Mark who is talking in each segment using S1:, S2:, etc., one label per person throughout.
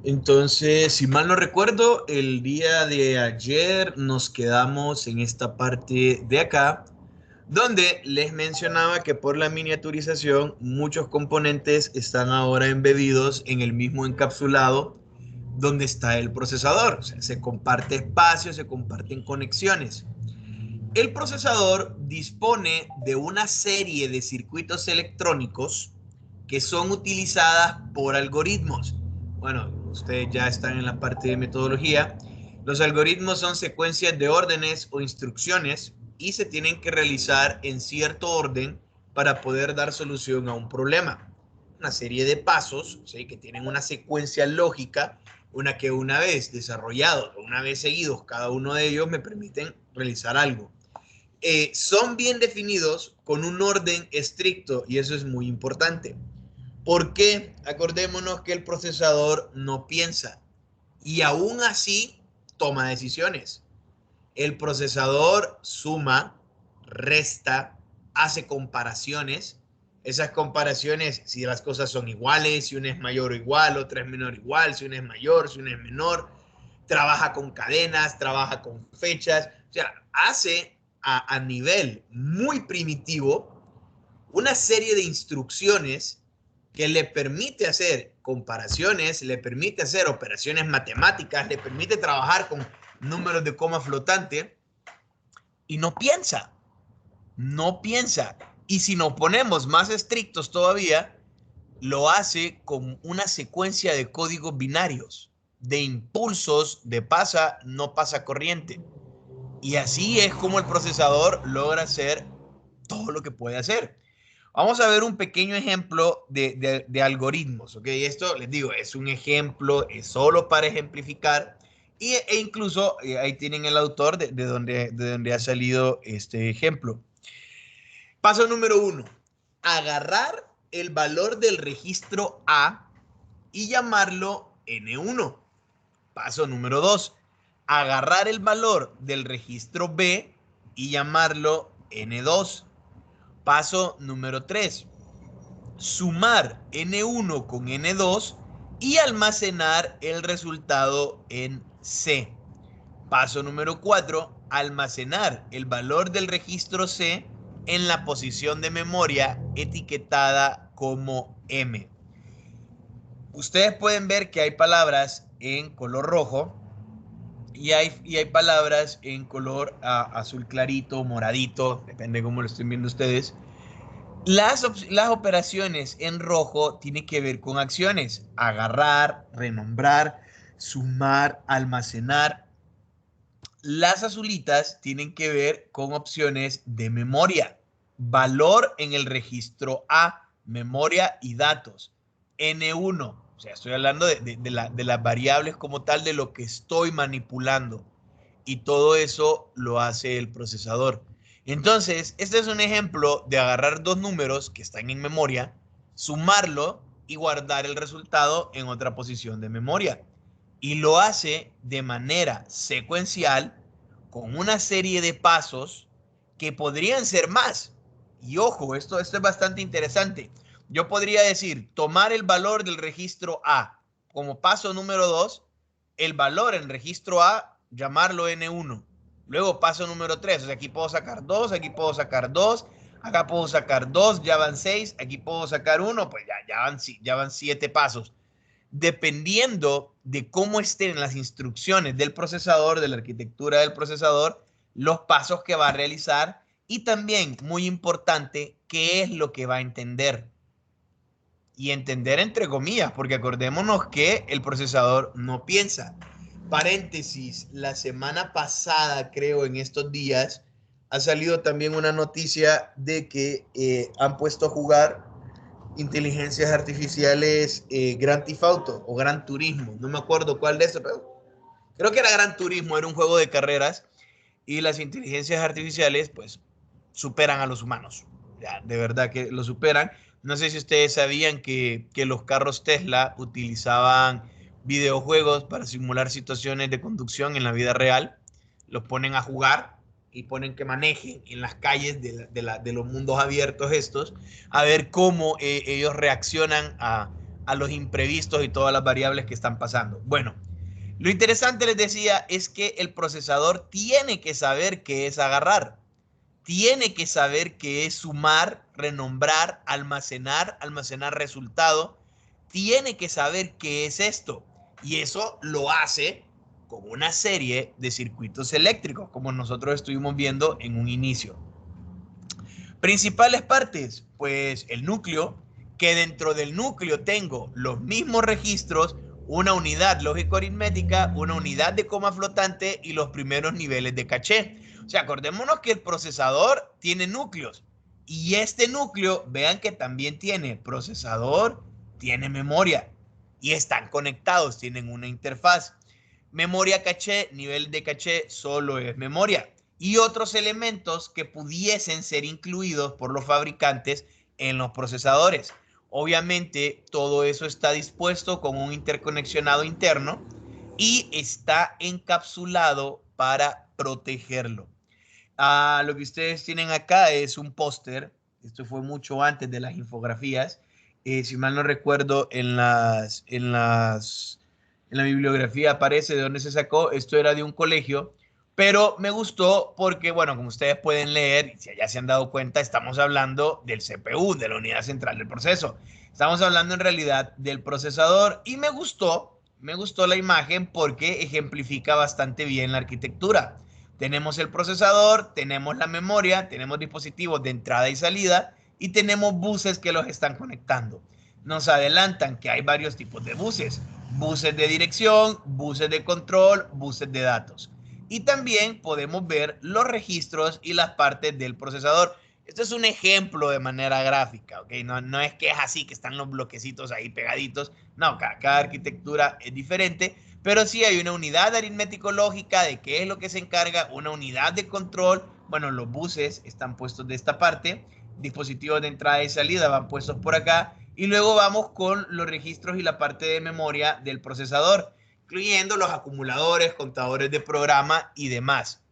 S1: Entonces, si mal no recuerdo, el día de ayer nos quedamos en esta parte de acá, donde les mencionaba que por la miniaturización muchos componentes están ahora embebidos en el mismo encapsulado donde está el procesador. O sea, se comparte espacio, se comparten conexiones. El procesador dispone de una serie de circuitos electrónicos que son utilizadas por algoritmos. Bueno, ustedes ya están en la parte de metodología. Los algoritmos son secuencias de órdenes o instrucciones y se tienen que realizar en cierto orden para poder dar solución a un problema. Una serie de pasos, ¿sí?, que tienen una secuencia lógica, una vez desarrollados, una vez seguidos, cada uno de ellos me permiten realizar algo. Son bien definidos con un orden estricto y eso es muy importante. Porque acordémonos que el procesador no piensa y aún así toma decisiones. El procesador suma, resta, hace comparaciones. Esas comparaciones, si las cosas son iguales, si una es mayor o igual, otra es menor o igual, si una es mayor, si una es menor, trabaja con cadenas, trabaja con fechas, o sea, hace a nivel muy primitivo una serie de instrucciones que le permite hacer comparaciones, le permite hacer operaciones matemáticas, le permite trabajar con números de coma flotante y no piensa, no piensa. Y si nos ponemos más estrictos todavía, lo hace con una secuencia de códigos binarios, de impulsos de pasa, no pasa corriente. Y así es como el procesador logra hacer todo lo que puede hacer. Vamos a ver un pequeño ejemplo de algoritmos, ¿ok? Esto, les digo, es un ejemplo, es solo para ejemplificar e incluso ahí tienen el autor de donde ha salido este ejemplo. Paso número 1, agarrar el valor del registro A y llamarlo N1. Paso número 2, agarrar el valor del registro B y llamarlo N2. Paso número 3, sumar N1 con N2 y almacenar el resultado en C. Paso número 4, almacenar el valor del registro C en la posición de memoria etiquetada como M. Ustedes pueden ver que hay palabras en color rojo y hay palabras en color azul clarito, moradito, depende de cómo lo estén viendo ustedes. Las operaciones en rojo tienen que ver con acciones: agarrar, renombrar, sumar, almacenar. Las azulitas tienen que ver con opciones de memoria: valor en el registro A, memoria y datos. N1, o sea, estoy hablando de las variables como tal, de lo que estoy manipulando. Y todo eso lo hace el procesador. Entonces, este es un ejemplo de agarrar dos números que están en memoria, sumarlo y guardar el resultado en otra posición de memoria. Y lo hace de manera secuencial con una serie de pasos que podrían ser más. Y ojo, esto es bastante interesante. Yo podría decir, tomar el valor del registro A como paso número 2, el valor en registro A, llamarlo N1. Luego paso número 3, o sea, aquí puedo sacar 2, aquí puedo sacar 2, acá puedo sacar 2, ya van 6, aquí puedo sacar 1, pues ya van 7 pasos. Dependiendo de cómo estén las instrucciones del procesador, de la arquitectura del procesador, los pasos que va a realizar y también, muy importante, qué es lo que va a entender. Y entender entre comillas, porque acordémonos que el procesador no piensa. Paréntesis, la semana pasada, creo, en estos días, ha salido también una noticia de que han puesto a jugar inteligencias artificiales Gran Theft Auto o Gran Turismo. No me acuerdo cuál de eso, pero creo que era Gran Turismo, era un juego de carreras y las inteligencias artificiales pues superan a los humanos. Ya, de verdad que lo superan. No sé si ustedes sabían que los carros Tesla utilizaban videojuegos para simular situaciones de conducción en la vida real. Los ponen a jugar y ponen que manejen en las calles de los mundos abiertos estos, a ver cómo ellos reaccionan a los imprevistos y todas las variables que están pasando. Bueno, lo interesante, les decía, es que el procesador tiene que saber qué es agarrar. Tiene que saber qué es sumar, renombrar, almacenar resultado. Tiene que saber qué es esto. Y eso lo hace con una serie de circuitos eléctricos, como nosotros estuvimos viendo en un inicio. Principales partes, pues el núcleo, que dentro del núcleo tengo los mismos registros, una unidad lógico-aritmética, una unidad de coma flotante y los primeros niveles de caché. O sea, acordémonos que el procesador tiene núcleos y este núcleo, vean que también tiene procesador, tiene memoria y están conectados, tienen una interfaz. Memoria caché, nivel de caché, solo es memoria. Y otros elementos que pudiesen ser incluidos por los fabricantes en los procesadores. Obviamente, todo eso está dispuesto con un interconexionado interno y está encapsulado para protegerlo. Lo que ustedes tienen acá es un póster. Esto fue mucho antes de las infografías. Si mal no recuerdo, en la bibliografía aparece de dónde se sacó. Esto era de un colegio, pero me gustó porque, bueno, como ustedes pueden leer, si ya se han dado cuenta, estamos hablando del CPU, de la unidad central del proceso. Estamos hablando en realidad del procesador y me gustó la imagen porque ejemplifica bastante bien la arquitectura. Tenemos el procesador, tenemos la memoria, tenemos dispositivos de entrada y salida y tenemos buses que los están conectando. Nos adelantan que hay varios tipos de buses. Buses de dirección, buses de control, buses de datos. Y también podemos ver los registros y las partes del procesador. Esto es un ejemplo de manera gráfica, ¿ok? No es que es así, que están los bloquecitos ahí pegaditos. No, cada arquitectura es diferente, pero sí hay una unidad aritmético-lógica de qué es lo que se encarga, una unidad de control. Bueno, los buses están puestos de esta parte, dispositivos de entrada y salida van puestos por acá, y luego vamos con los registros y la parte de memoria del procesador, incluyendo los acumuladores, contadores de programa y demás.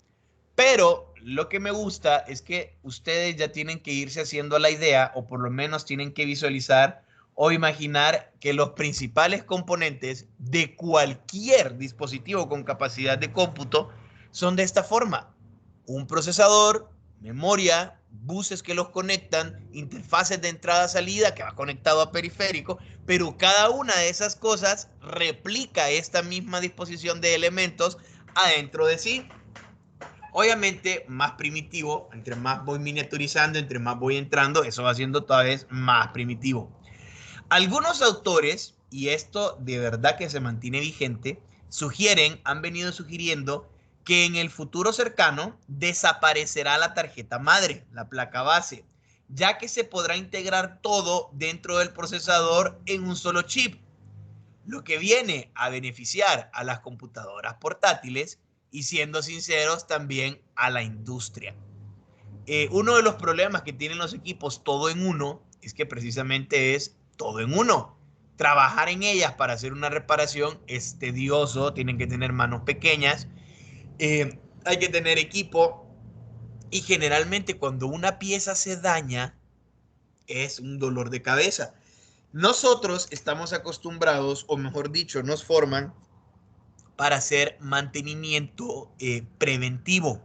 S1: Pero lo que me gusta es que ustedes ya tienen que irse haciendo la idea, o por lo menos tienen que visualizar o imaginar que los principales componentes de cualquier dispositivo con capacidad de cómputo son de esta forma: un procesador, memoria, buses que los conectan, interfaces de entrada-salida que va conectado a periférico, pero cada una de esas cosas replica esta misma disposición de elementos adentro de sí. Obviamente más primitivo, entre más voy miniaturizando, entre más voy entrando, eso va siendo cada vez más primitivo. Algunos autores, y esto de verdad que se mantiene vigente, han venido sugiriendo que en el futuro cercano desaparecerá la tarjeta madre, la placa base, ya que se podrá integrar todo dentro del procesador en un solo chip, lo que viene a beneficiar a las computadoras portátiles y, siendo sinceros, también a la industria. Uno de los problemas que tienen los equipos todo en uno es que precisamente es todo en uno. Trabajar en ellas para hacer una reparación es tedioso, tienen que tener manos pequeñas, hay que tener equipo, y generalmente cuando una pieza se daña es un dolor de cabeza. Nosotros estamos acostumbrados, o mejor dicho, nos forman para hacer mantenimiento preventivo.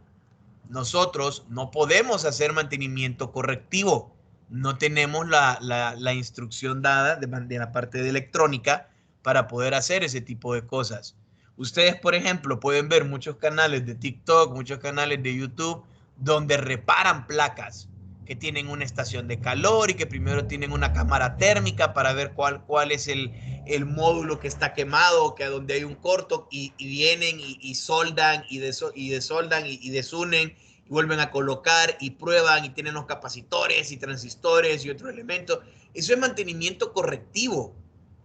S1: Nosotros no podemos hacer mantenimiento correctivo. No tenemos la instrucción dada de la parte de electrónica para poder hacer ese tipo de cosas. Ustedes, por ejemplo, pueden ver muchos canales de TikTok, muchos canales de YouTube, donde reparan placas que tienen una estación de calor y que primero tienen una cámara térmica para ver cuál es el módulo que está quemado, que a donde hay un corto, y vienen y soldan y desoldan y desunen y vuelven a colocar y prueban y tienen los capacitores y transistores y otros elementos. Eso es mantenimiento correctivo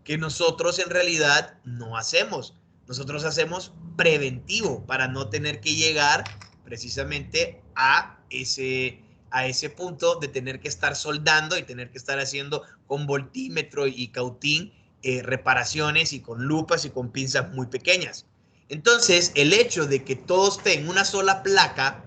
S1: que nosotros en realidad no hacemos. Nosotros hacemos preventivo para no tener que llegar precisamente a ese punto de tener que estar soldando y tener que estar haciendo con voltímetro y cautín reparaciones, y con lupas y con pinzas muy pequeñas. Entonces, el hecho de que todo esté en una sola placa,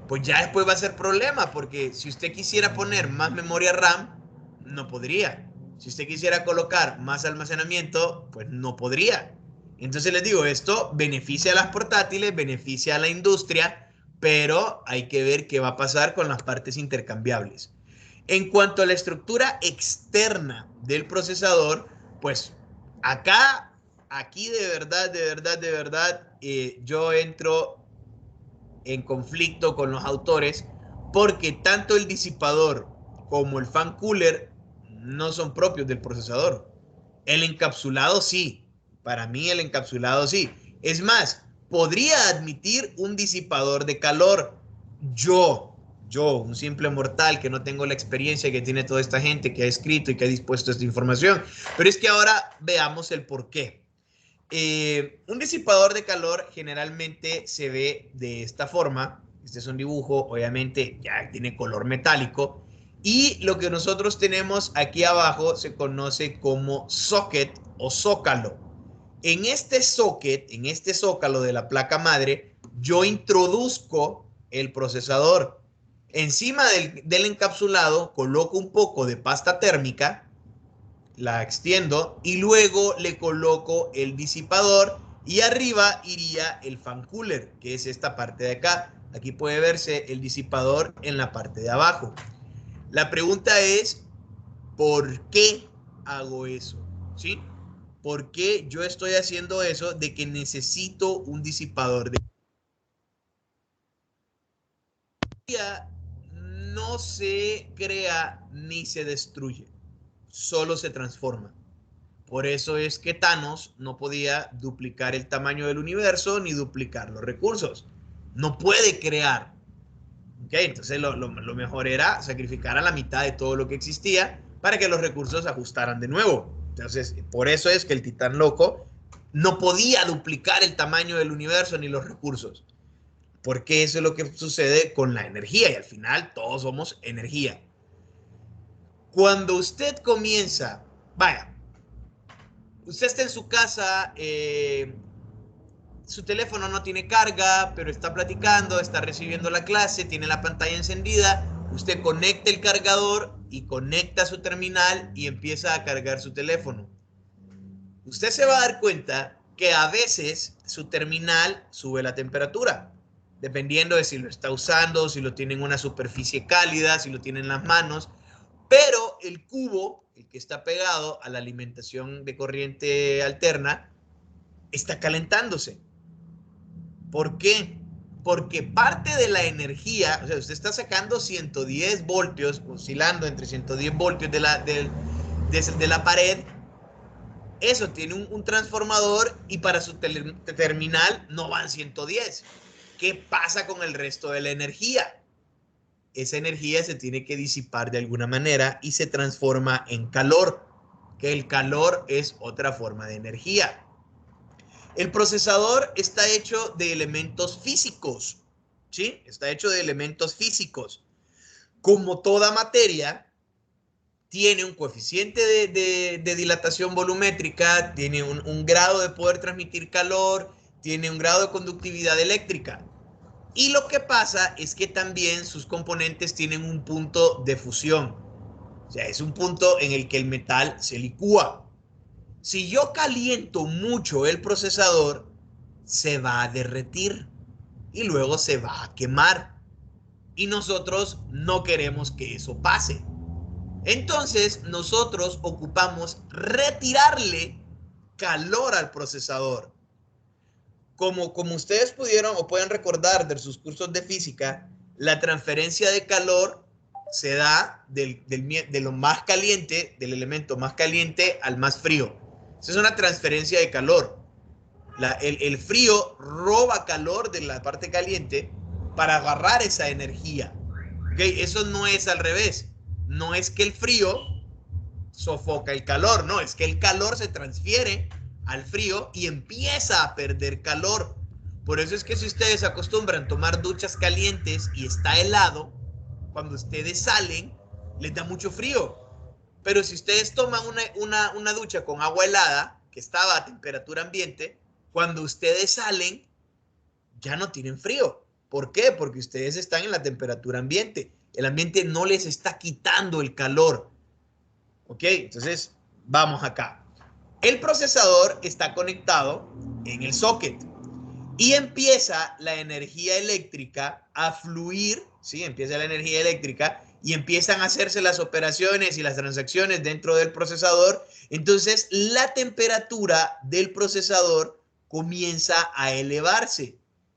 S1: pues ya después va a ser problema, porque si usted quisiera poner más memoria RAM, no podría. Si usted quisiera colocar más almacenamiento, pues no podría. Entonces les digo, esto beneficia a las portátiles, beneficia a la industria, pero hay que ver qué va a pasar con las partes intercambiables. En cuanto a la estructura externa del procesador, pues aquí de verdad, yo entro en conflicto con los autores porque tanto el disipador como el fan cooler no son propios del procesador. El encapsulado sí, para mí el encapsulado sí. Es más, podría admitir un disipador de calor. Un simple mortal que no tengo la experiencia que tiene toda esta gente que ha escrito y que ha dispuesto esta información. Pero es que ahora veamos el por qué. Un disipador de calor generalmente se ve de esta forma. Este es un dibujo, obviamente ya tiene color metálico. Y lo que nosotros tenemos aquí abajo se conoce como socket o zócalo. En este socket, en este zócalo de la placa madre, yo introduzco el procesador. Encima del encapsulado coloco un poco de pasta térmica, la extiendo y luego le coloco el disipador y arriba iría el fan cooler, que es esta parte de acá. Aquí puede verse el disipador en la parte de abajo. La pregunta es, ¿por qué hago eso? ¿Sí? ¿Por qué yo estoy haciendo eso de que necesito un disipador de energía? No se crea ni se destruye, solo se transforma. Por eso es que Thanos no podía duplicar el tamaño del universo ni duplicar los recursos. No puede crear. ¿Okay? Entonces lo mejor era sacrificar a la mitad de todo lo que existía para que los recursos se ajustaran de nuevo. Entonces, por eso es que el titán loco no podía duplicar el tamaño del universo ni los recursos. Porque eso es lo que sucede con la energía y al final todos somos energía. Cuando usted comienza, vaya, usted está en su casa, su teléfono no tiene carga, pero está platicando, está recibiendo la clase, tiene la pantalla encendida, usted conecta el cargador y conecta su terminal y empieza a cargar su teléfono. Usted se va a dar cuenta que a veces su terminal sube la temperatura, dependiendo de si lo está usando, si lo tiene en una superficie cálida, si lo tiene en las manos, pero el cubo, el que está pegado a la alimentación de corriente alterna, está calentándose. ¿Por qué? Porque parte de la energía, o sea, usted está sacando 110 voltios, oscilando entre 110 voltios de la pared, eso tiene un transformador y para su terminal no van 110. ¿Qué pasa con el resto de la energía? Esa energía se tiene que disipar de alguna manera y se transforma en calor, que el calor es otra forma de energía. El procesador está hecho de elementos físicos, ¿sí? Está hecho de elementos físicos. Como toda materia, tiene un coeficiente de dilatación volumétrica, tiene un grado de poder transmitir calor, tiene un grado de conductividad eléctrica. Y lo que pasa es que también sus componentes tienen un punto de fusión. O sea, es un punto en el que el metal se licúa. Si yo caliento mucho el procesador, se va a derretir y luego se va a quemar. Y nosotros no queremos que eso pase. Entonces, nosotros ocupamos retirarle calor al procesador. Como ustedes pudieron o pueden recordar de sus cursos de física, la transferencia de calor se da de lo más caliente, del elemento más caliente al más frío. Esa es una transferencia de calor. El frío roba calor de la parte caliente para agarrar esa energía. ¿Okay? Eso no es al revés. No es que el frío sofoca el calor, no, es que el calor se transfiere al frío y empieza a perder calor. Por eso es que si ustedes acostumbran tomar duchas calientes y está helado, cuando ustedes salen, les da mucho frío. Pero si ustedes toman una ducha con agua helada, que estaba a temperatura ambiente, cuando ustedes salen, ya no tienen frío. ¿Por qué? Porque ustedes están en la temperatura ambiente. El ambiente no les está quitando el calor. ¿Ok? Entonces, vamos acá. El procesador está conectado en el socket y empieza la energía eléctrica a fluir, ¿sí? Empieza la energía eléctrica y empiezan a hacerse las operaciones y las transacciones dentro del procesador. Entonces, la temperatura del procesador comienza a elevarse.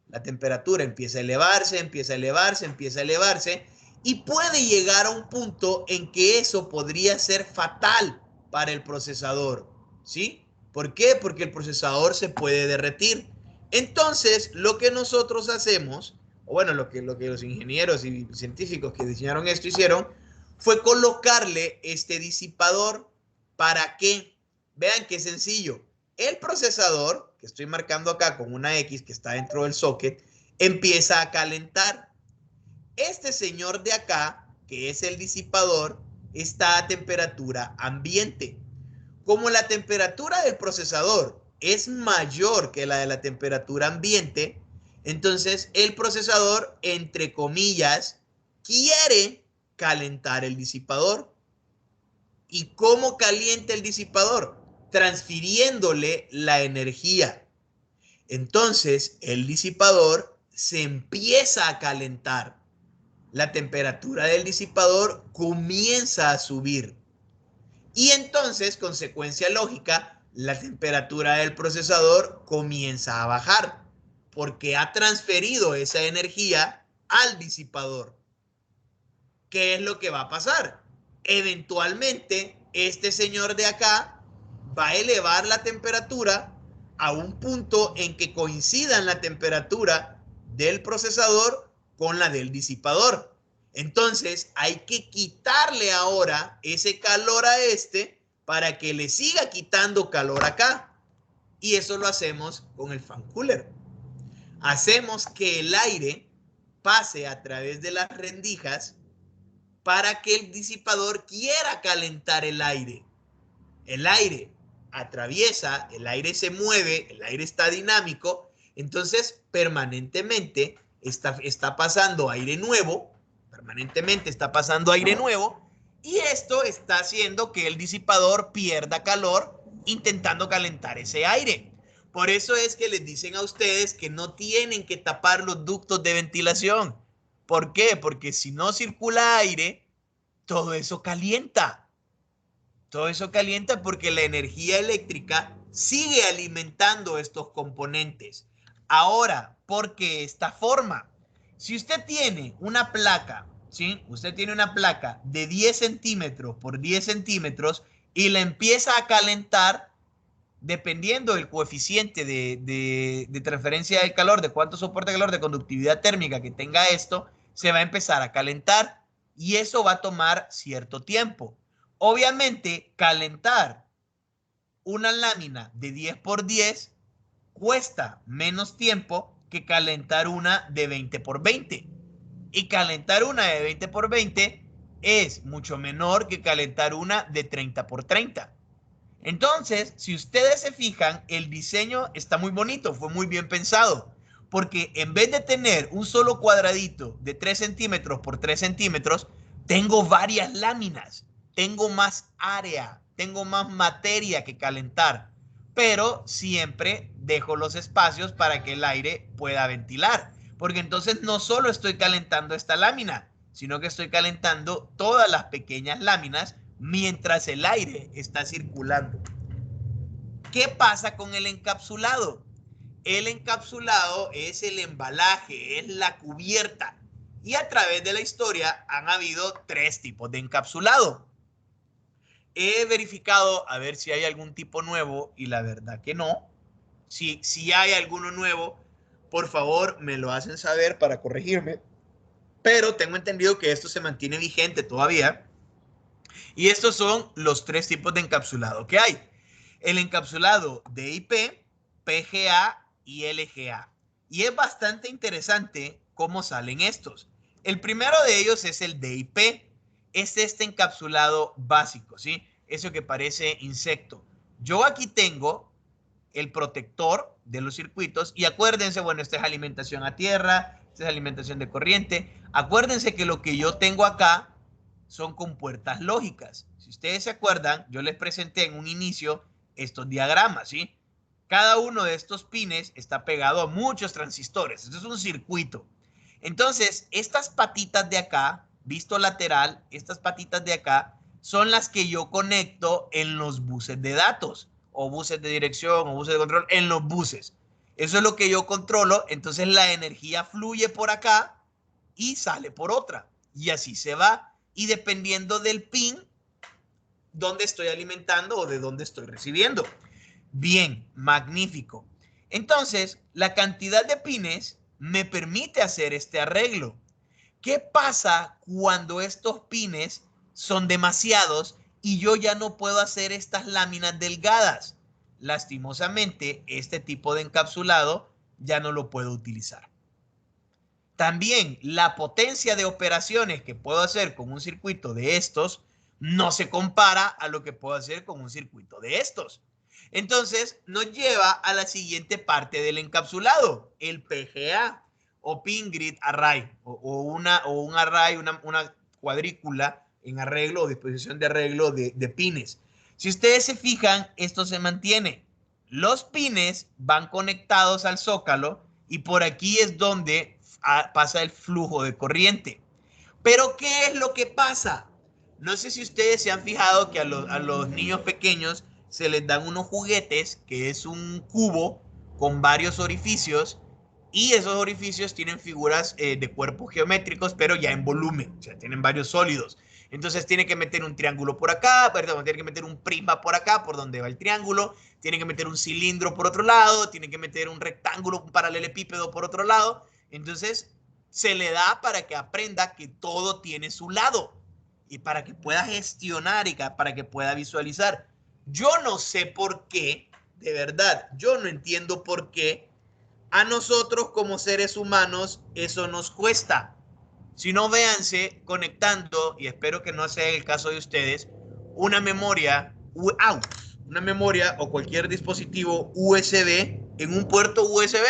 S1: La temperatura empieza a elevarse, empieza a elevarse, empieza a elevarse y puede llegar a un punto en que eso podría ser fatal para el procesador, ¿sí? ¿Por qué? Porque el procesador se puede derretir. Entonces, lo que nosotros hacemos, o bueno, lo que los ingenieros y científicos que diseñaron esto hicieron, fue colocarle este disipador. ¿Para qué? Vean qué sencillo. El procesador, que estoy marcando acá con una X que está dentro del socket, empieza a calentar. Este señor de acá, que es el disipador, está a temperatura ambiente. Como la temperatura del procesador es mayor que la de la temperatura ambiente, entonces el procesador, entre comillas, quiere calentar el disipador. ¿Y cómo calienta el disipador? Transfiriéndole la energía. Entonces el disipador se empieza a calentar. La temperatura del disipador comienza a subir. Y entonces, consecuencia lógica, la temperatura del procesador comienza a bajar porque ha transferido esa energía al disipador. ¿Qué es lo que va a pasar? Eventualmente, este señor de acá va a elevar la temperatura a un punto en que coincidan la temperatura del procesador con la del disipador. Entonces hay que quitarle ahora ese calor a este para que le siga quitando calor acá. Y eso lo hacemos con el fan cooler. Hacemos que el aire pase a través de las rendijas para que el disipador quiera calentar el aire. El aire atraviesa, el aire se mueve, el aire está dinámico, entonces permanentemente está pasando aire nuevo, permanentemente está pasando aire nuevo, y esto está haciendo que el disipador pierda calor intentando calentar ese aire. Por eso es que les dicen a ustedes que no tienen que tapar los ductos de ventilación. ¿Por qué? Porque si no circula aire, todo eso calienta. Todo eso calienta porque la energía eléctrica sigue alimentando estos componentes. Ahora, ¿por qué esta forma? Si usted tiene una placa, ¿sí? Usted tiene una placa de 10 centímetros por 10 centímetros y la empieza a calentar, dependiendo del coeficiente de transferencia del calor, de cuánto soporta el calor, de conductividad térmica que tenga esto, se va a empezar a calentar y eso va a tomar cierto tiempo. Obviamente, calentar una lámina de 10 por 10 cuesta menos tiempo que calentar una de 20 por 20. Y calentar una de 20 por 20 es mucho menor que calentar una de 30 por 30. Entonces, si ustedes se fijan, el diseño está muy bonito, fue muy bien pensado, porque en vez de tener un solo cuadradito de 3 centímetros por 3 centímetros, tengo varias láminas, tengo más área, tengo más materia que calentar, pero siempre dejo los espacios para que el aire pueda ventilar, porque entonces no solo estoy calentando esta lámina, sino que estoy calentando todas las pequeñas láminas mientras el aire está circulando. ¿Qué pasa con el encapsulado? El encapsulado es el embalaje, es la cubierta. Y a través de la historia han habido 3 tipos de encapsulado. He verificado a ver si hay algún tipo nuevo y la verdad que no. Si hay alguno nuevo, por favor me lo hacen saber para corregirme. Pero tengo entendido que esto se mantiene vigente todavía. Y estos son los 3 tipos de encapsulado que hay. El encapsulado DIP, PGA y LGA. Y es bastante interesante cómo salen estos. El primero de ellos es el DIP. Es este encapsulado básico, ¿sí? Eso que parece insecto. Yo aquí tengo el protector de los circuitos y acuérdense, bueno, esta es alimentación a tierra, esta es alimentación de corriente. Acuérdense que lo que yo tengo acá son compuertas lógicas. Si ustedes se acuerdan, yo les presenté en un inicio estos diagramas, ¿sí? Cada uno de estos pines está pegado a muchos transistores. Esto es un circuito. Entonces, estas patitas de acá, visto lateral, estas patitas de acá, son las que yo conecto en los buses de datos, o buses de dirección, o buses de control, en los buses. Eso es lo que yo controlo. Entonces, la energía fluye por acá y sale por otra. Y así se va. Y dependiendo del pin, dónde estoy alimentando o de dónde estoy recibiendo. Bien, magnífico. Entonces, la cantidad de pines me permite hacer este arreglo. ¿Qué pasa cuando estos pines son demasiados y yo ya no puedo hacer estas láminas delgadas? Lastimosamente, este tipo de encapsulado ya no lo puedo utilizar. También la potencia de operaciones que puedo hacer con un circuito de estos no se compara a lo que puedo hacer con un circuito de estos. Entonces nos lleva a la siguiente parte del encapsulado, el PGA o Pin Grid Array o un array, una cuadrícula en arreglo o disposición de arreglo de pines. Si ustedes se fijan, esto se mantiene. Los pines van conectados al zócalo y por aquí es donde pasa el flujo de corriente. Pero ¿qué es lo que pasa? No sé si ustedes se han fijado que a los niños pequeños se les dan unos juguetes que es un cubo con varios orificios y esos orificios tienen figuras de cuerpos geométricos, pero ya en volumen, o sea, tienen varios sólidos. Entonces tiene que meter un triángulo por acá, perdón, tiene que meter un prisma por acá, por donde va el triángulo, tiene que meter un cilindro por otro lado, tiene que meter un rectángulo, un paralelepípedo por otro lado. Entonces se le da para que aprenda que todo tiene su lado y para que pueda gestionar y para que pueda visualizar. Yo no sé por qué, de verdad, yo no entiendo por qué a nosotros como seres humanos eso nos cuesta. Si no, véanse conectando, y espero que no sea el caso de ustedes, una memoria, una memoria o cualquier dispositivo USB en un puerto USB.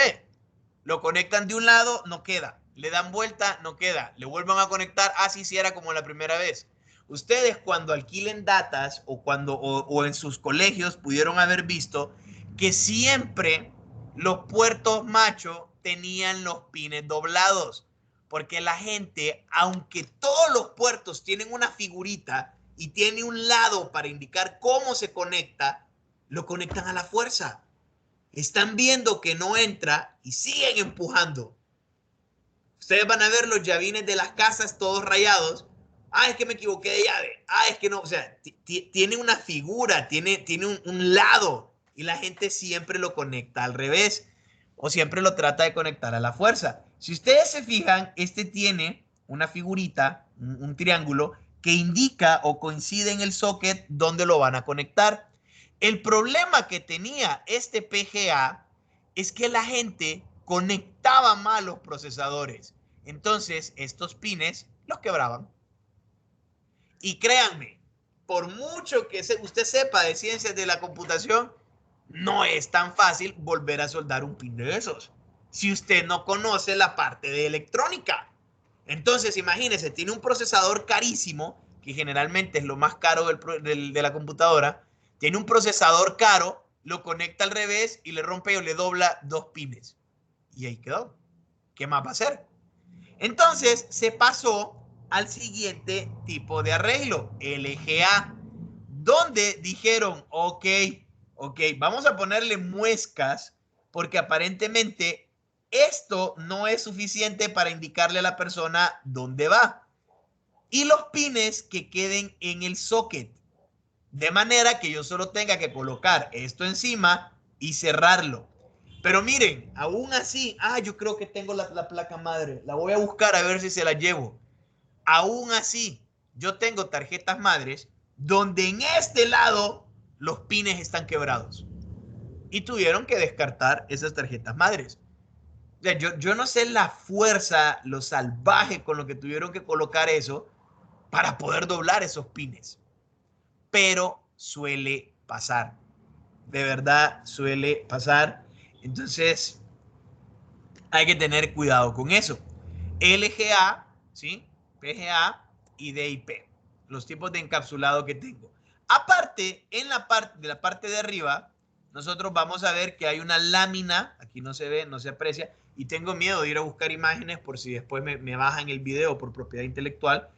S1: Lo conectan de un lado, no queda. Le dan vuelta, no queda. Le vuelvan a conectar, así si era como la primera vez. Ustedes cuando alquilen datas o en sus colegios pudieron haber visto que siempre los puertos macho tenían los pines doblados. Porque la gente, aunque todos los puertos tienen una figurita y tiene un lado para indicar cómo se conecta, lo conectan a la fuerza. Están viendo que no entra y siguen empujando. Ustedes van a ver los llavines de las casas todos rayados. Ah, es que me equivoqué de llave. Ah, es que no. O sea, tiene una figura, tiene un lado. Y la gente siempre lo conecta al revés. O siempre lo trata de conectar a la fuerza. Si ustedes se fijan, este tiene una figurita, un triángulo, que indica o coincide en el socket donde lo van a conectar. El problema que tenía este PGA es que la gente conectaba mal los procesadores. Entonces, estos pines los quebraban. Y créanme, por mucho que usted sepa de ciencias de la computación, no es tan fácil volver a soldar un pin de esos si usted no conoce la parte de electrónica. Entonces, imagínese, tiene un procesador carísimo, que generalmente es lo más caro de la computadora, tiene un procesador caro, lo conecta al revés y le rompe o le dobla dos pines. Y ahí quedó. ¿Qué más va a hacer? Entonces se pasó al siguiente tipo de arreglo, LGA, donde dijeron, ok, vamos a ponerle muescas porque aparentemente esto no es suficiente para indicarle a la persona dónde va. Y los pines que queden en el socket, de manera que yo solo tenga que colocar esto encima y cerrarlo. Pero miren, aún así, yo creo que tengo la placa madre. La voy a buscar a ver si se la llevo. Aún así, yo tengo tarjetas madres donde en este lado los pines están quebrados. Y tuvieron que descartar esas tarjetas madres. O sea, yo no sé la fuerza, lo salvaje con lo que tuvieron que colocar eso para poder doblar esos pines. Pero suele pasar. De verdad suele pasar. Entonces, hay que tener cuidado con eso. LGA, ¿sí? PGA y DIP. los tipos de encapsulado que tengo. Aparte, en la parte de arriba, nosotros vamos a ver que hay una lámina, aquí no se ve, no se aprecia, y tengo miedo de ir a buscar imágenes por si después me bajan el video por propiedad intelectual.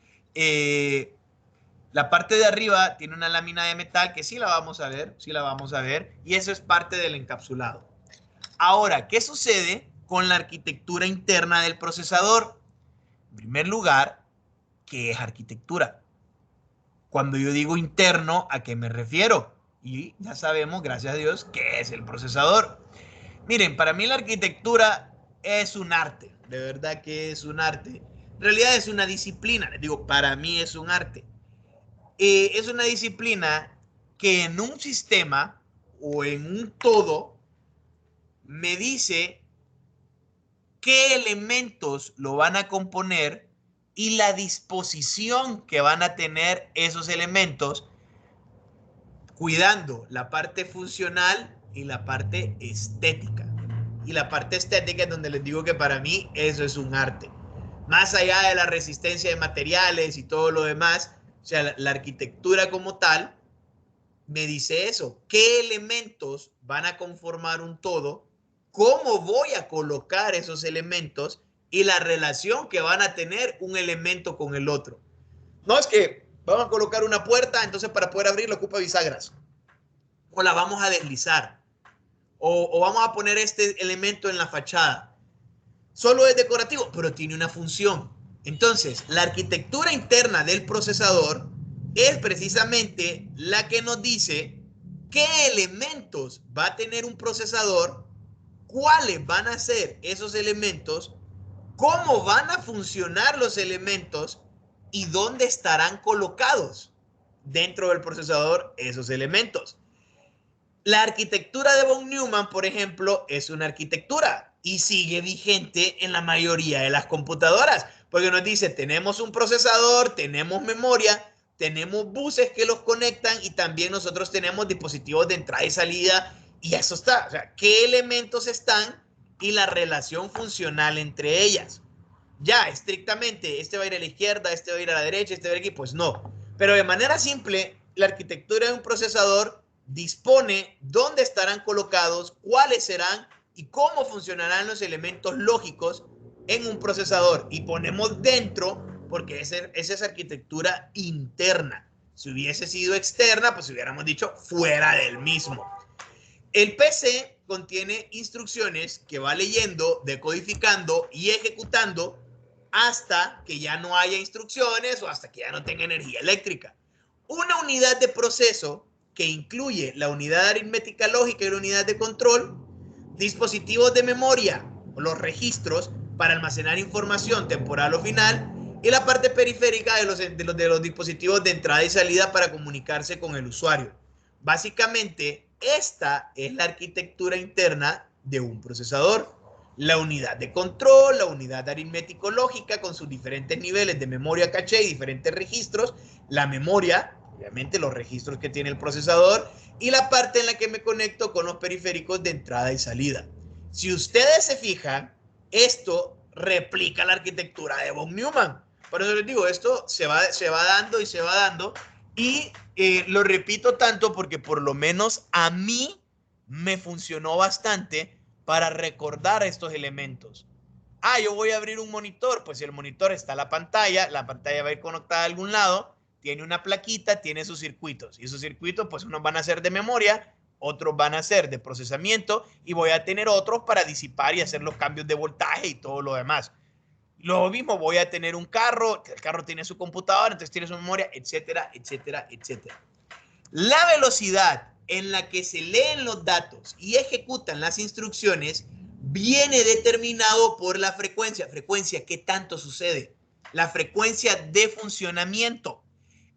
S1: La parte de arriba tiene una lámina de metal que sí la vamos a ver, y eso es parte del encapsulado. Ahora, ¿qué sucede con la arquitectura interna del procesador? En primer lugar, ¿qué es arquitectura? Cuando yo digo interno, ¿a qué me refiero? Y ya sabemos, gracias a Dios, qué es el procesador. Miren, para mí la arquitectura es un arte, de verdad que es un arte. En realidad es una disciplina, les digo, para mí es un arte. Es una disciplina que en un sistema o en un todo me dice qué elementos lo van a componer y la disposición que van a tener esos elementos, cuidando la parte funcional y la parte estética. Y la parte estética es donde les digo que para mí eso es un arte. Más allá de la resistencia de materiales y todo lo demás, o sea, la arquitectura como tal me dice eso. ¿Qué elementos van a conformar un todo? ¿Cómo voy a colocar esos elementos? Y la relación que van a tener un elemento con el otro. No es que vamos a colocar una puerta, entonces para poder abrirla ocupa bisagras. O la vamos a deslizar. O vamos a poner este elemento en la fachada. Solo es decorativo, pero tiene una función. Entonces, la arquitectura interna del procesador es precisamente la que nos dice qué elementos va a tener un procesador, cuáles van a ser esos elementos, cómo van a funcionar los elementos y dónde estarán colocados dentro del procesador esos elementos. La arquitectura de von Neumann, por ejemplo, es una arquitectura y sigue vigente en la mayoría de las computadoras, porque nos dice, tenemos un procesador, tenemos memoria, tenemos buses que los conectan y también nosotros tenemos dispositivos de entrada y salida y eso está. O sea, qué elementos están y la relación funcional entre ellas. Ya, estrictamente, este va a ir a la izquierda, este va a ir a la derecha, este va a ir aquí, pues no. Pero de manera simple, la arquitectura de un procesador dispone dónde estarán colocados, cuáles serán y cómo funcionarán los elementos lógicos en un procesador. Y ponemos dentro porque esa es arquitectura interna. Si hubiese sido externa, pues hubiéramos dicho fuera del mismo. El PC contiene instrucciones que va leyendo, decodificando y ejecutando hasta que ya no haya instrucciones o hasta que ya no tenga energía eléctrica. Una unidad de proceso que incluye la unidad aritmética lógica y la unidad de control, dispositivos de memoria, los registros para almacenar información temporal o final, y la parte periférica de los dispositivos de entrada y salida para comunicarse con el usuario. Básicamente, esta es la arquitectura interna de un procesador. La unidad de control, la unidad aritmético-lógica con sus diferentes niveles de memoria caché y diferentes registros, la memoria, obviamente los registros que tiene el procesador, y la parte en la que me conecto con los periféricos de entrada y salida. Si ustedes se fijan, esto replica la arquitectura de von Neumann. Por eso les digo, esto se va dando y se va dando, y lo repito tanto porque por lo menos a mí me funcionó bastante para recordar estos elementos. Ah, yo voy a abrir un monitor, pues si el monitor está en la pantalla va a ir conectada a algún lado, tiene una plaquita, tiene sus circuitos, y esos circuitos pues unos van a ser de memoria, otros van a ser de procesamiento, y voy a tener otros para disipar y hacer los cambios de voltaje y todo lo demás. Lo mismo, voy a tener un carro, el carro tiene su computadora, entonces tiene su memoria, etcétera, etcétera, etcétera. La velocidad en la que se leen los datos y ejecutan las instrucciones viene determinado por la frecuencia. Frecuencia, ¿qué tanto sucede? La frecuencia de funcionamiento.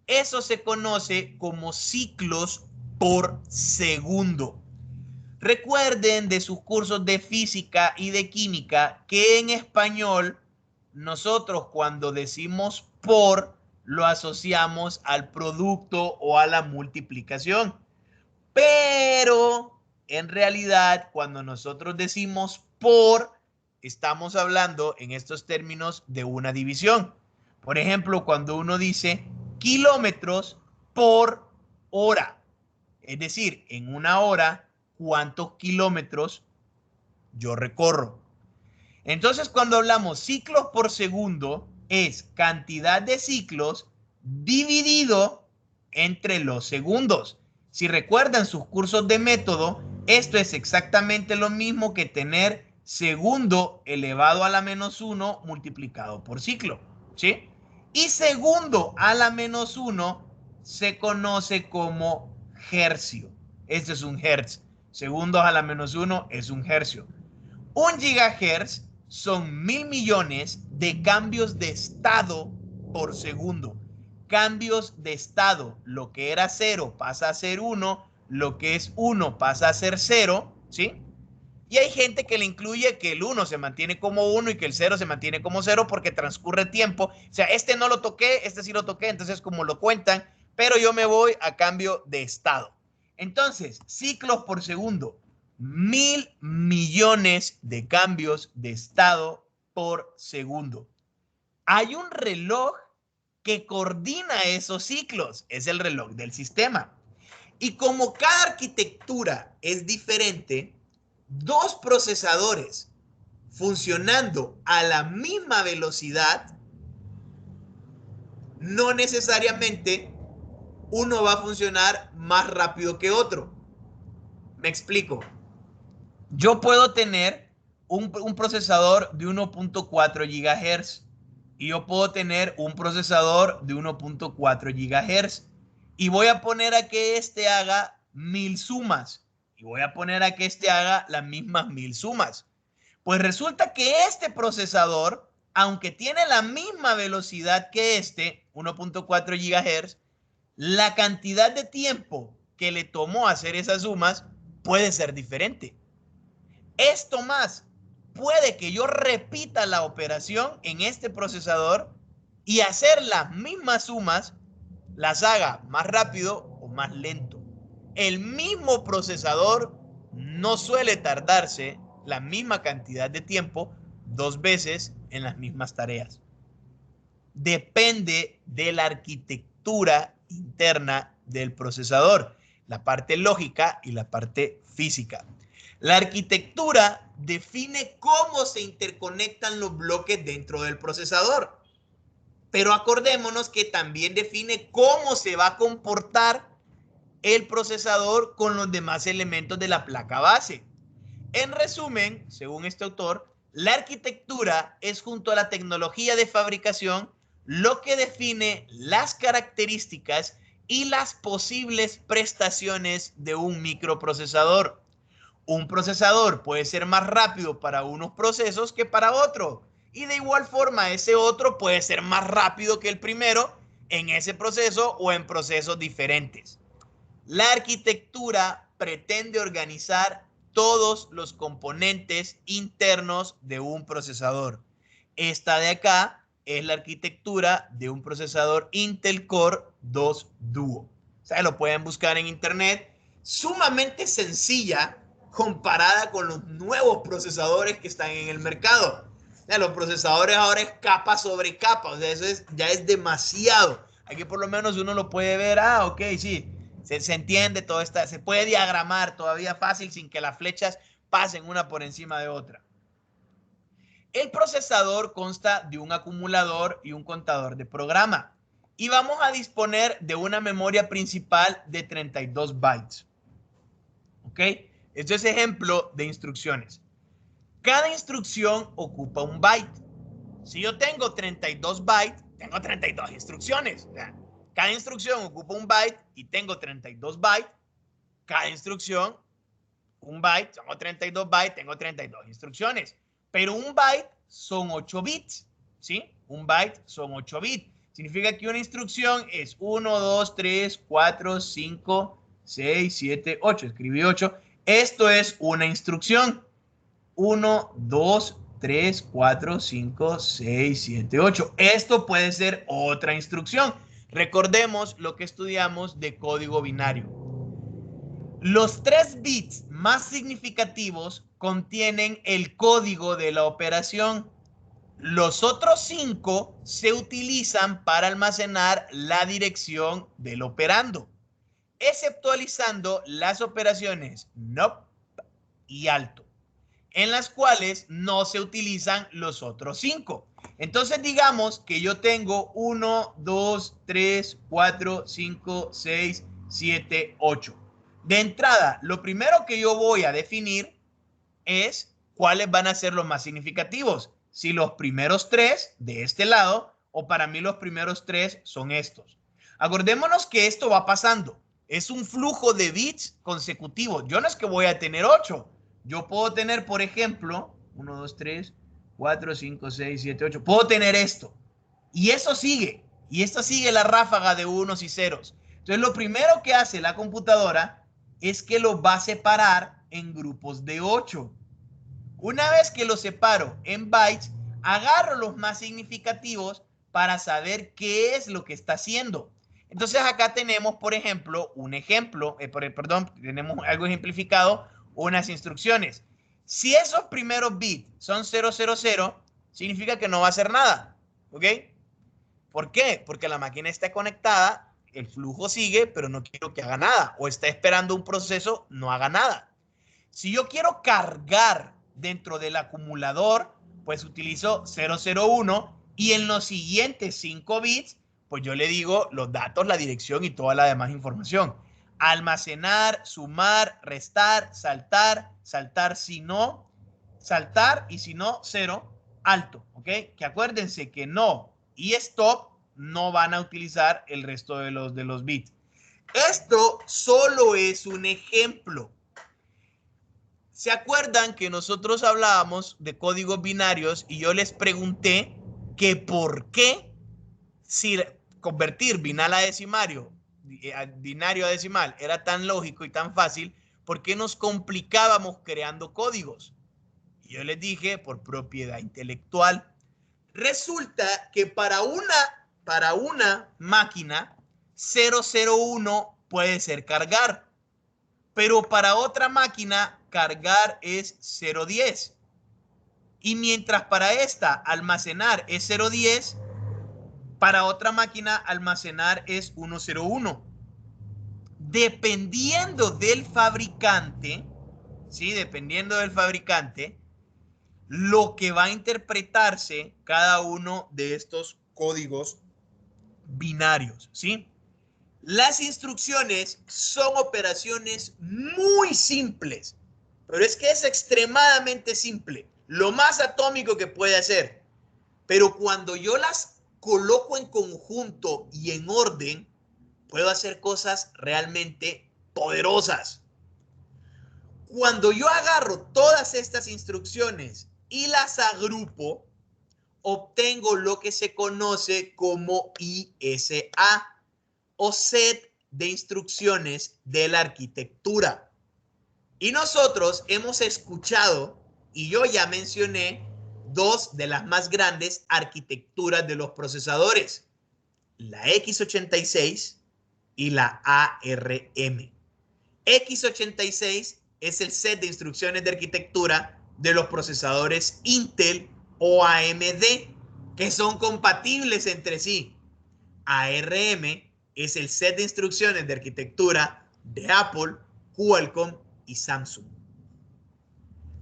S1: Eso se conoce como ciclos por segundo. Recuerden de sus cursos de física y de química que en español nosotros cuando decimos por lo asociamos al producto o a la multiplicación. Pero en realidad cuando nosotros decimos por, estamos hablando en estos términos de una división. Por ejemplo, cuando uno dice kilómetros por hora. Es decir, en una hora, ¿cuántos kilómetros yo recorro? Entonces, cuando hablamos ciclos por segundo, es cantidad de ciclos dividido entre los segundos. Si recuerdan sus cursos de método, esto es exactamente lo mismo que tener segundo elevado a la menos 1 multiplicado por ciclo, ¿sí? Y segundo a la menos 1 se conoce como hercio. Este es un hertz. Segundos a la menos 1 es un hercio. Un gigahertz son 1000 millones de cambios de estado por segundo. Cambios de estado. Lo que era 0 pasa a ser 1. Lo que es 1 pasa a ser 0. ¿Sí? Y hay gente que le incluye que el 1 se mantiene como 1 y que el 0 se mantiene como 0 porque transcurre tiempo. O sea, este no lo toqué, este sí lo toqué, entonces como lo cuentan, pero yo me voy a cambio de estado. Entonces, ciclos por segundo. 1000 millones de cambios de estado por segundo. Hay un reloj que coordina esos ciclos. Es el reloj del sistema. Y como cada arquitectura es diferente, dos procesadores funcionando a la misma velocidad, no necesariamente uno va a funcionar más rápido que otro. Me explico. Yo puedo tener un procesador de 1.4 GHz y yo puedo tener un procesador de 1.4 GHz y voy a poner a que este haga 1000 sumas y voy a poner a que este haga las mismas 1000 sumas. Pues resulta que este procesador, aunque tiene la misma velocidad que este, 1.4 GHz, la cantidad de tiempo que le tomó hacer esas sumas puede ser diferente. Esto más, puede que yo repita la operación en este procesador y hacer las mismas sumas, las haga más rápido o más lento. El mismo procesador no suele tardarse la misma cantidad de tiempo dos veces en las mismas tareas. Depende de la arquitectura interna del procesador, la parte lógica y la parte física. La arquitectura define cómo se interconectan los bloques dentro del procesador, pero acordémonos que también define cómo se va a comportar el procesador con los demás elementos de la placa base. En resumen, según este autor, la arquitectura es junto a la tecnología de fabricación lo que define las características y las posibles prestaciones de un microprocesador. Un procesador puede ser más rápido para unos procesos que para otros. Y de igual forma, ese otro puede ser más rápido que el primero en ese proceso o en procesos diferentes. La arquitectura pretende organizar todos los componentes internos de un procesador. Esta de acá es la arquitectura de un procesador Intel Core 2 Duo. O sea, lo pueden buscar en internet. Sumamente sencilla comparada con los nuevos procesadores que están en el mercado. O sea, los procesadores ahora es capa sobre capa. O sea, eso ya es demasiado. Aquí por lo menos uno lo puede ver. Ah, ok, sí. Se entiende todo esto. Se puede diagramar todavía fácil sin que las flechas pasen una por encima de otra. El procesador consta de un acumulador y un contador de programa. Y vamos a disponer de una memoria principal de 32 bytes. ¿Ok? Esto es ejemplo de instrucciones. Cada instrucción ocupa un byte. Si yo tengo 32 bytes, tengo 32 instrucciones. O sea, cada instrucción ocupa un byte y tengo 32 bytes. Cada instrucción, un byte, tengo 32 bytes, tengo 32 instrucciones. Pero un byte son 8 bits. ¿Sí? Un byte son 8 bits. Significa que una instrucción es 1, 2, 3, 4, 5, 6, 7, 8. Escribí 8. Esto es una instrucción. 1, 2, 3, 4, 5, 6, 7, 8. Esto puede ser otra instrucción. Recordemos lo que estudiamos de código binario. Los 3 bits más significativos contienen el código de la operación. Los otros 5 se utilizan para almacenar la dirección del operando, exceptualizando las operaciones NOP y alto, en las cuales no se utilizan los otros 5. Entonces digamos que yo tengo 1, 2, 3, 4, 5, 6, 7, 8. De entrada, lo primero que yo voy a definir es cuáles van a ser los más significativos. Si los primeros 3 de este lado o para mí los primeros 3 son estos. Acordémonos que esto va pasando. Es un flujo de bits consecutivo. Yo no es que voy a tener 8. Yo puedo tener, por ejemplo, 1, 2, 3, 4, 5, 6, 7, 8. Puedo tener esto. Y eso sigue. Y esto sigue la ráfaga de unos y ceros. Entonces, lo primero que hace la computadora es que lo va a separar en grupos de 8. Una vez que los separo en bytes, agarro los más significativos para saber qué es lo que está haciendo. Entonces acá tenemos, por ejemplo, tenemos algo ejemplificado, unas instrucciones. Si esos primeros bits son 000, significa que no va a hacer nada. ¿Ok? ¿Por qué? Porque la máquina está conectada, el flujo sigue, pero no quiero que haga nada. O está esperando un proceso, no haga nada. Si yo quiero cargar dentro del acumulador, pues utilizo 001 y en los siguientes 5 bits, pues yo le digo los datos, la dirección y toda la demás información. Almacenar, sumar, restar, saltar, saltar si no, saltar y si no, 0, alto, ¿ok? Que acuérdense que no y stop no van a utilizar el resto de los bits. Esto solo es un ejemplo. ¿Se acuerdan que nosotros hablábamos de códigos binarios y yo les pregunté que por qué si convertir binario a decimal era tan lógico y tan fácil, por qué nos complicábamos creando códigos? Y yo les dije por propiedad intelectual. Resulta que para una máquina 001 puede ser cargar, pero para otra máquina cargar es 010. Y mientras para esta almacenar es 010, para otra máquina almacenar es 101. Dependiendo del fabricante, ¿sí? Dependiendo del fabricante, lo que va a interpretarse cada uno de estos códigos binarios, ¿sí? Las instrucciones son operaciones muy simples, pero es que es extremadamente simple, lo más atómico que puede hacer. Pero cuando yo las coloco en conjunto y en orden, puedo hacer cosas realmente poderosas. Cuando yo agarro todas estas instrucciones y las agrupo, obtengo lo que se conoce como ISA, o set de instrucciones de la arquitectura. Y nosotros hemos escuchado, y yo ya mencioné, dos de las más grandes arquitecturas de los procesadores, la x86 y la ARM. x86 es el set de instrucciones de arquitectura de los procesadores Intel o AMD, que son compatibles entre sí. ARM es el set de instrucciones de arquitectura de Apple, Qualcomm y Samsung.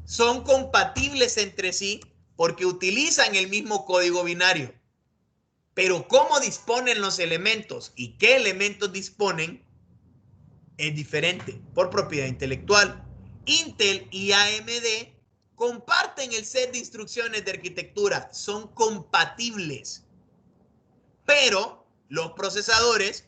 S1: Son compatibles entre sí porque utilizan el mismo código binario. Pero cómo disponen los elementos y qué elementos disponen es diferente por propiedad intelectual. Intel y AMD comparten el set de instrucciones de arquitectura, son compatibles. Pero los procesadores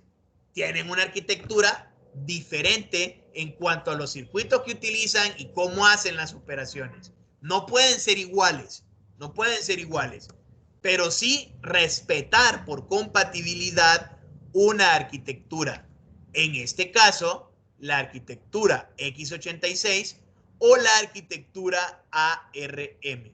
S1: tienen una arquitectura diferente en cuanto a los circuitos que utilizan y cómo hacen las operaciones. No pueden ser iguales, no pueden ser iguales, pero sí respetar por compatibilidad una arquitectura. En este caso, la arquitectura x86 o la arquitectura ARM.